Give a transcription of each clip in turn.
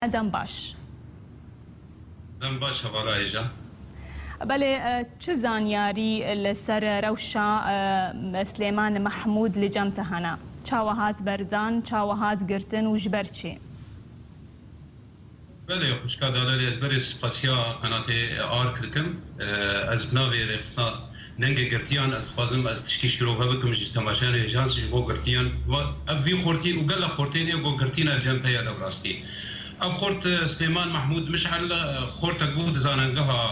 دەم باش دەم باش هەواڵایژە بەڵێ چ زانیاری لەسەر ڕەوشە سلێمان مەحموود لە جەمتە هەنا چاوەهات بەردان چاوەهات گرتن و ژبەر چێ بەڵێ خوشکاداە لێزبەری سپاسیا قەناتێ ئار کردکم ئەس ناوێ رێخستنا نەنگێ گرتیان ئەس خوازم ئەس تشکی شیرۆڤە بکەم ژ تەماشایان ئێژانسیش بۆ گرتیان ئەڤی خورتی و گەلە خورتێنێ بۆ گرتینە جەمپەیە لەڕاستی ئەم خورت سلێمان مەحموود مشعل خورتە گوت زانەنگەها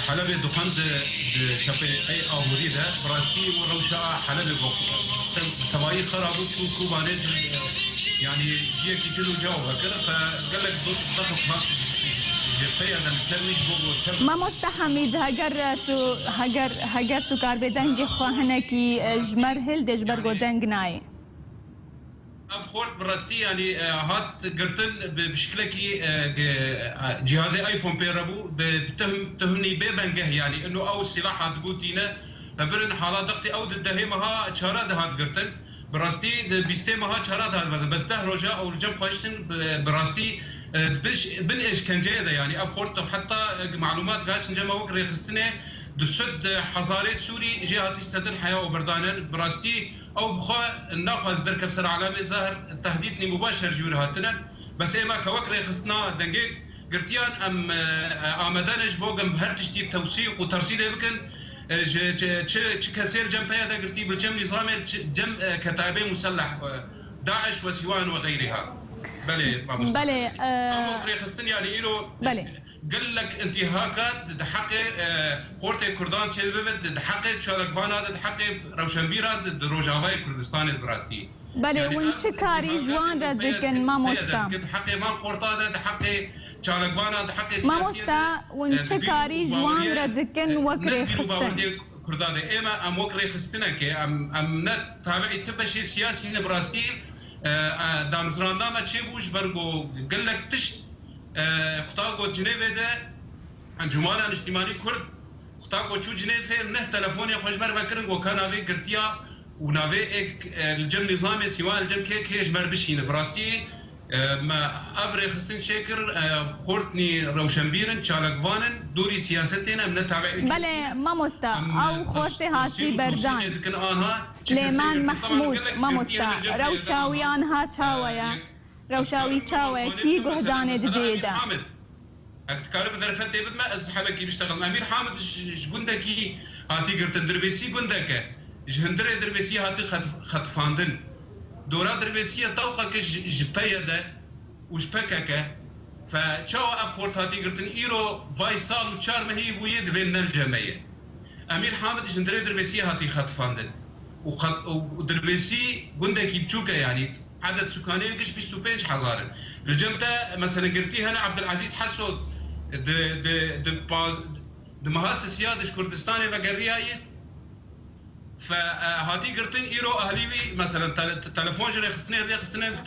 حلبة دخان شبه أي أموري ده براسي وروشة حلبة تواي خرابو شو كوبانات يعني جيه كيجلو جاو هكذا فقال لك ضغط ما جبتي هذا مسوي بو ما مستحمد هجر تو کار بدنگ خواهنه کی جمر هل دجبر گودنگ نای أفخورت براستی يعني هات قرتن بشكل كي جهاز ايفون بيربو بتهمني ببنجه يعني انه او سلاح هات بوتينا فبرن حالات دقتي او دهيمها شارد هات قرتن براستي بيستيمها شارد هات بس ده رجاء او الجنب خاشتن براستي بن اشكنجه ده يعني أفخورت حتى معلومات قاش نجمع وكر يخستنه دسد حضاري سوري جهات استدل حياه وبردانن براستي او بخا الناقص دركب سر علامه ظاهر تهديدني مباشر جور هاتنا بس اما كوكر خصنا دنجيك قرتيان ام امدانج بوغم بهر تشتي توثيق وترصيد يمكن كسير جنبها ده قرتي بالجم نظام جم كتائب مسلح داعش وسيوان وغيرها بلي خصني يعني إله بلي قال لك انتهاكات دحقي قورتي كردان تشلبت دحقي شالكبانا دحقي روشنبيرا دروجاواي كردستان براستي بلي وانت كاري جوان ردكن ما مستا دحقي ما قورتا دحقي شالكبانا دحقي ما مستا وانت كاري جوان ردكن وكري خستن كردان اما ام وكري خستنا كي ام نت تابعي تبشي سياسي براستي دامزران داما تشيبوش برغو قال لك تشت خطاقو جنيفه ده انجمانا اجتماعي كرد خطاقو شو جنيفه نه تلفوني خوشبر بكرن وكان ابي قرتيا ونافي اك الجم نظامي سواء الجم كيك هيش مربشين براستي ما افري خصن شكر قرتني روشنبيرن شالقوانن دوري سياستنا من تابع بله ما مستا او خورتي هاتي بردان سليمان محمود ما مستا روشاويان ها چاويا روشاوي چاويا كي قهدان دديدا اكتكارب درفت تبد ما ازحبك بيشتغل امير حامد جندكي هاتي قرتن دربيسي جندك جهندره دربيسي هاتي خطفاندن دورات دربيسيه طوقك جبيده وشبكك فشاو افورت هاتي قرتن ايرو فايسال وشار مهي بويد بين الجمعيه امير حامد جندره دربيسيه هاتي خطفاندن ودربيسي جندكي بتشوكا يعني عدد سكاني يقش بيش توبينش حضارن الجمتا مثلا قرتي هنا عبد العزيز حسود د مهاس سيادش كردستاني بقريايه فهاتي قرتين ايرو اهليوي مثلا تلفون جري خصني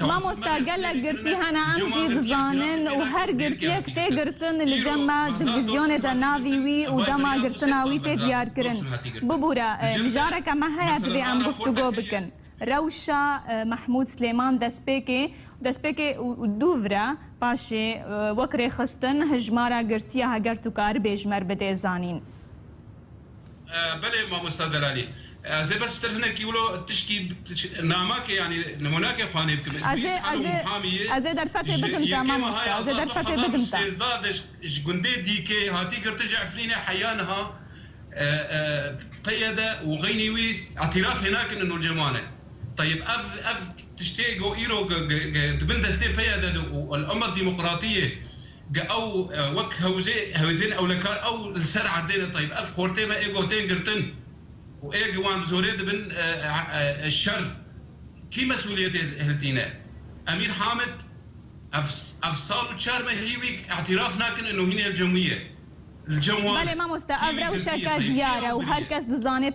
ما مستقل لك قرتي هنا امجي ضانن وهر قرتيك تي قرتن اللي جمع تلفزيون نافيوي ودما قرتناوي تي ديار كرن ببورا مجارك ما هيا تبي ام گفتگو بكن روشا محمود سليمان دسپیکی دوورا پاشی وکر خستن هجمارا گرتیا هگر تو کار بیجمر بده زانین. بله ما مستدلالی. از بس ترهنه کیولو تشکی نامه که یعنی نمونه خوانه بکن. از در فتح بدم تا ما مستا. از در فتح بدم تا. سیزدادش جنده دی که هاتی کرد جعفرین حیانها قيادة وغينيوي اعتراف هناك انه الجمانه طيب اف تشتيقوا ايرو دبندستي قيادة والامه الديمقراطيه او وك هوزين او لكار او السرعه عدينا طيب اف خورتيما ايجو تنقرتن وايجو وان زوريد بن الشر كي مسؤوليه هلتينا امير حامد افصال شار مهيوي اعتراف ناكن انه هنا الجمهوريه بله ما مستعب روشا دیاره و هر کس دزانه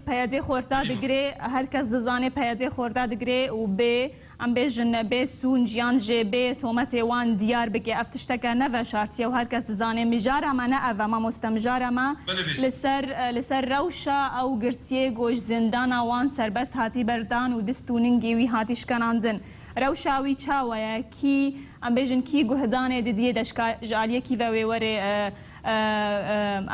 پیاده خورده دگره هر کس دزانه پیاده خورده دگره و به ام بیجن به سون جیان جه به تومت وان دیار بگه افتشتک نو شارتیه و هر کس دزانه مجاره ما نه و ما مستمجاره ما لسر روشا او گرتیه گوش زندان وان سربست هاتی بردان و دستوننگی وی هاتیش کناندن روشاوی چاویه کی ام بيجن كي جهدان دديه دشكا جاليه كي ووري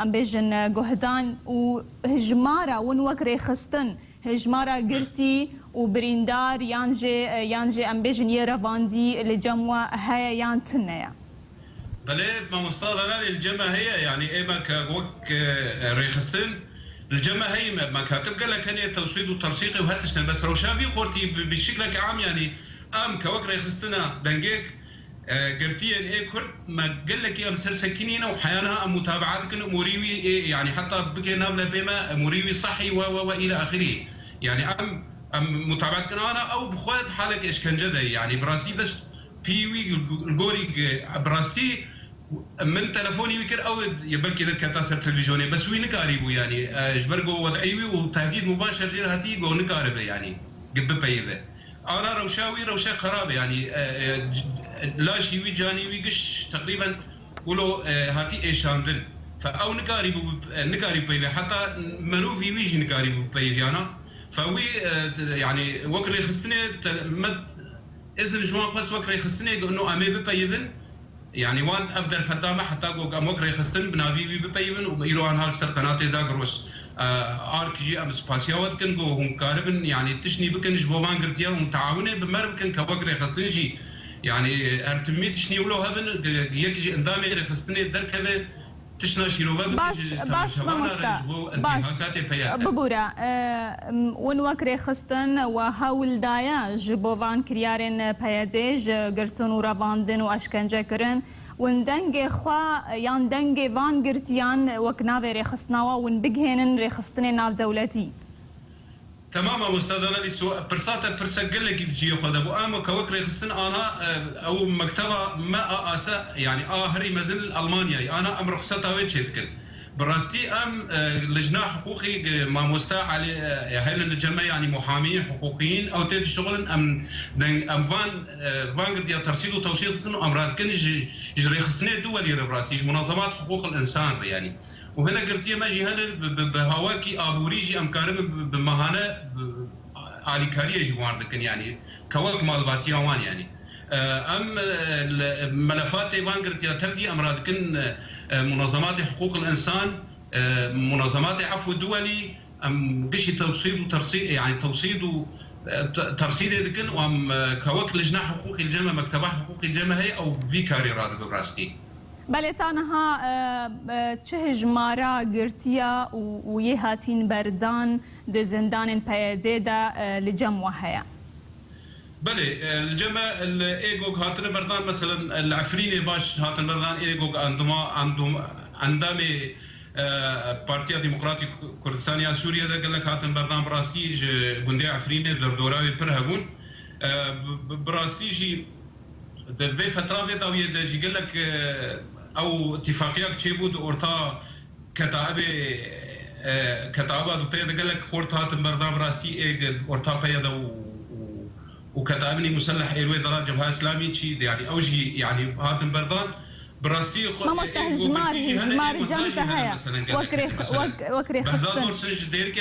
ام بيجن جهدان وهجمارا ونوكري خستن هجمارا قرتي وبريندار يانجي ام بيجن يرافاندي لجموا هيا يان تنيا بله ما مستضرة الجمع هي يعني إما كوك ريخستن الجمع هي ما كاتب قال لك هني توصيد وترسيقي وهالتشنا بس روشافي قرتي بشكل عام يعني كوك ريخستنا دنجيك قرتيا إيه كرت ما قال لك يا مسر سكينين وحيانا متابعاتك مريوي يعني حتى بكي نابله بما مريوي صحي وإلى آخره يعني متابعتك أنا أو بخوات حالك إيش كان جدي يعني براسي بس بيوي الجوري براستي من تلفوني ويكر او يبلكي ذاك تاثر تلفزيوني بس وين نقاربه يعني جبرقو وضعيوي وتهديد مباشر غير هاتي جو نقاربه يعني قبل بيبه انا روشا خرابه يعني لا شيوي جاني قش تقريبا قولوا هاتي ايشاندل فاو نقارب بيبه حتى منو في ويجي نقارب بيبه انا فوي يعني وكري خستني إذن جوان بس وكري خستني إنه أمي ببيبن يعني وان أفضل فردامة حتى أم وكري خستن بنابي ببيبن وإيران هال سرطانات زاغروس آرك جي أم سباسيا ودكن جو هم كاربن يعني تشني بكن جبوان قرتيا ومتعاونة بمر بكن كوكري خستن جي يعني أرتمي تشني ولو هبن يكجي اندامي خستني دركبه باش مامستا باش ببورا ونوكري خستن وهاول دايا جبوان كريارن بياديج قرتن ورافاندن واشكنجه كرن وندنگ خوا يان دنگ وان قرتيان وكنافي ريخستناوا ونبقهنن ريخستن ناف دولتي تماما مستاذنا لي سو برساتا برسقل لك تجي خذ ابو ام كوكري خصن انا او مكتبه ما اسا يعني هري مازال المانيا انا ام رخصتها ويتشكل براستي لجنه حقوقي ما مستع على هل الجماعه يعني محامين حقوقيين او تد شغل ام فان دي ترصيد وتوثيق امراض كن يجري خصني دولي براسي منظمات حقوق الانسان يعني وهنا قرتيه ماجي هنا بهواكي ابوريجي امكارم بمهانه علي كاريه جوار لكن يعني كواك مالباتي وان يعني ملفات بان قرتيه تبدي امراض كن منظمات حقوق الانسان منظمات عفو دولي قشي توصيد وترصيد يعني توصيد ترصيد ذكن وام كواك لجنه حقوق الجامعه مكتبه حقوق الجامعه هي او فيكاري راد براستي بلتانها چه جمارا قرتيا ويهاتين بردان د زندان بيادي دا لجم وهيا بله الجمع الايجوك هاتن بردان مثلا العفريني باش هاتن بردان ايجوك عندما بارتيا ديمقراطي كردستانيا سوريا دا قال لك هاتن بردان براستيج قندي عفريني دردوراوي برهبون براستيجي في فترة في طويلة دجي قال لك أو اتفاقية تشيبود أورتا كتابة بيدا قال لك خورتا تمبردام راستي أورتا بيدا وكتابني مسلح إيروي درجة جبهة إسلامي شيء يعني أوجي يعني هاتم بردان براستي ما هجمار جمتا هيا وكري خستن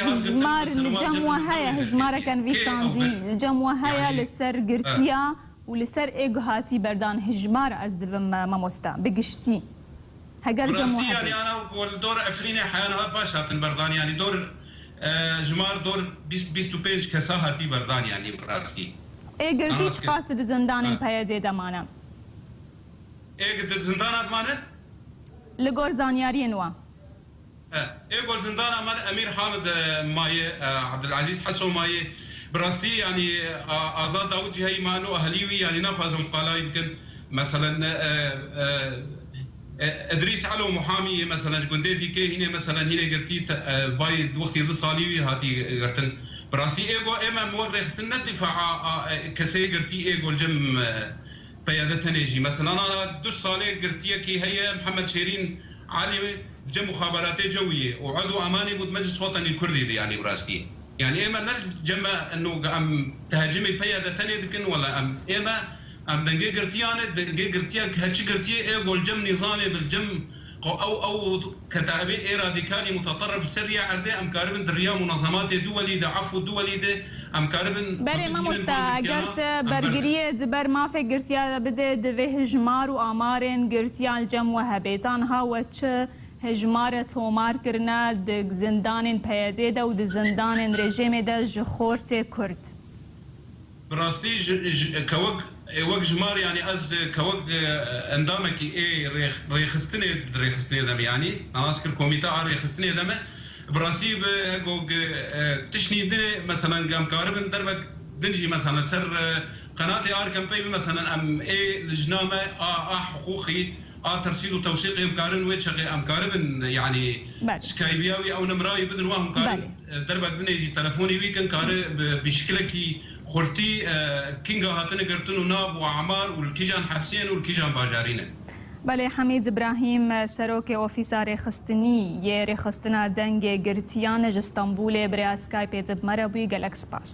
هجمار الجموة هيا هجمار كان في ساندي الجموة هيا للسر قرتيا ولسر إيجهاتي بردان هجمار أزدفم ماموستا بقشتي هقر جموع يعني أنا والدور عفريني حيانا باش هاتن بردان يعني دور جمار دور 20 بيج كساهاتي بردان يعني براستي إيه قرديش قاصد زندان بيادي دمانا إيه قد زندان أدمانا لقور زانيارين وا إيه قول زندان أمير حامد ماي عبد العزيز حسو ماي براستي يعني آزاد داود جهي مانو أهليوي يعني نفذهم قالا يمكن مثلا ادريس علو محامي مثلا قندي ديكي هنا مثلا هنا قرتي باي وقتي ذي صاليوي هاتي قرتن براستي ايغو اما مورخ سنة دفاع كسي قرتي ايغو الجم بيادتها نيجي مثلا انا 2 صالي قرتي كي هي محمد شيرين عالي جم مخابراتي جويه وعضو اماني مجلس وطني الكردي يعني براستي يعني اما نجمع انه ام تهاجمي بيادة تانية ذكن ولا اما ام دنجي قرتيان دنجي قرتيان هاتشي قرتيه ايغو الجم نظامي بالجم او كتابه راديكالي متطرف سريع ارده ام كاربن دريا منظمات دولي ده عفو دولي ده ام كاربن بري ما مستاجرت برجريه دبر ما في قرتيا بده دفه هجمار وامارن قرتيا الجم وهبيتان هاوتش هجمارة هومار كرنا دك زندان بيادي دا ود زندان رژیم دا جخورت كرد براستي كوج جمار يعني از كوج اندامك ريخستني دم يعني انا اذكر كوميتا ريخستني دم براسي بجوج تشني مثلا قام كاربن دربك دنجي مثلا سر قناه كمبي مثلا ام الجنامه حقوقي ترسيل وتوثيق امكارن ويتشغي امكارن يعني سكايبياوي او نمراي بدن واهم كارن دربك بنيجي تلفوني ويكن كار بشكلكي خورتي كينغا هاتن قرتنو ناب وعمار والكيجان حسين والكيجان باجارين بله حمید ابراهیم سروک اوفیسا رخستنی یه رخستنا دنگ گرتیان جستانبول برای اسکایپ تب مربی گلکس پاس